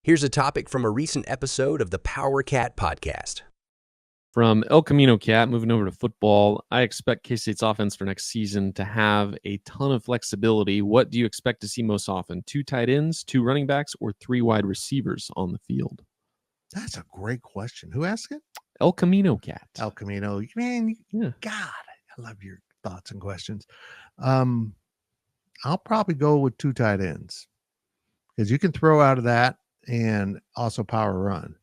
Here's a topic from a recent episode of the Powercat Podcast. From El Camino Cat, moving over to football, I expect K-State's offense for next season to have a ton of flexibility. What do you expect to see most often? 2 tight ends, 2 running backs, or 3 wide receivers on the field? That's a great question. Who asked it? El Camino Cat. El Camino. Man, Yeah. God, I love your thoughts and questions. I'll probably go with 2 tight ends because you can throw out of that and also power run.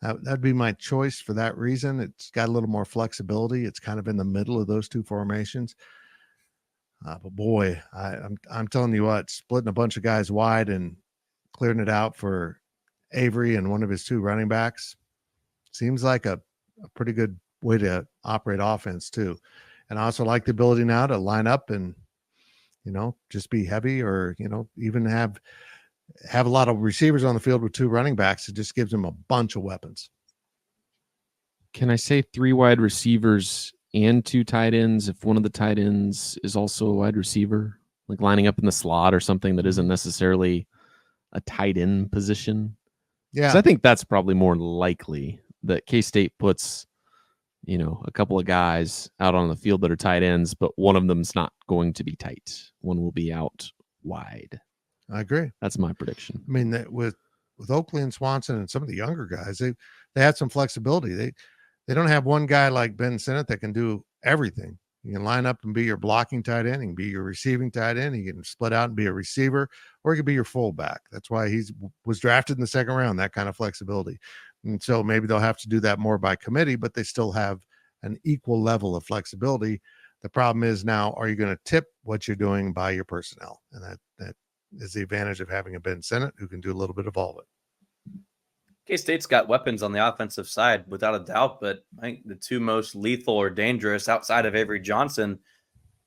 That'd be my choice for that reason. It's got a little more flexibility. It's kind of in the middle of those 2 formations. But boy, I'm telling you what, splitting a bunch of guys wide and clearing it out for Avery and one of his 2 running backs seems like a pretty good way to operate offense too. And I also like the ability now to line up and, just be heavy or, even have a lot of receivers on the field with 2 running backs. It just gives them a bunch of weapons. Can I say 3 wide receivers and 2 tight ends if one of the tight ends is also a wide receiver, like lining up in the slot or something that isn't necessarily a tight end position? Yeah. 'Cause I think that's probably more likely that K-State puts, a couple of guys out on the field that are tight ends, but one of them's not going to be tight. One will be out wide. I agree. That's my prediction. I mean, with Oakley and Swanson and some of the younger guys, they had some flexibility. They don't have one guy like Ben Sinnott that can do everything. You can line up and be your blocking tight end. He can be your receiving tight end. He can split out and be a receiver, or he could be your fullback. That's why he was drafted in the 2nd round, that kind of flexibility. And so maybe they'll have to do that more by committee, but they still have an equal level of flexibility. The problem is now, are you going to tip what you're doing by your personnel? And that is the advantage of having a Ben Sinnott who can do a little bit of all of it. K-State's got weapons on the offensive side, without a doubt, but I think the 2 most lethal or dangerous outside of Avery Johnson,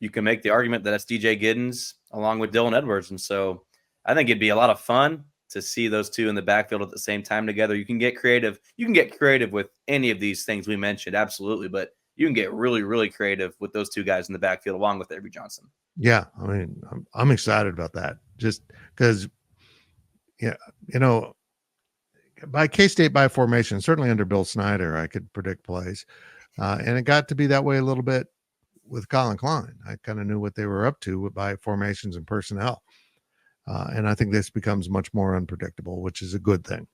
you can make the argument that it's DJ Giddens along with Dylan Edwards. And so I think it'd be a lot of fun to see those 2 in the backfield at the same time together. You can get creative. You can get creative with any of these things we mentioned, absolutely, but you can get really, really creative with those 2 guys in the backfield along with Avery Johnson. Yeah, I mean, I'm excited about that just because, by K-State by formation, certainly under Bill Snyder, I could predict plays. And it got to be that way a little bit with Colin Klein. I kind of knew what they were up to by formations and personnel. And I think this becomes much more unpredictable, which is a good thing.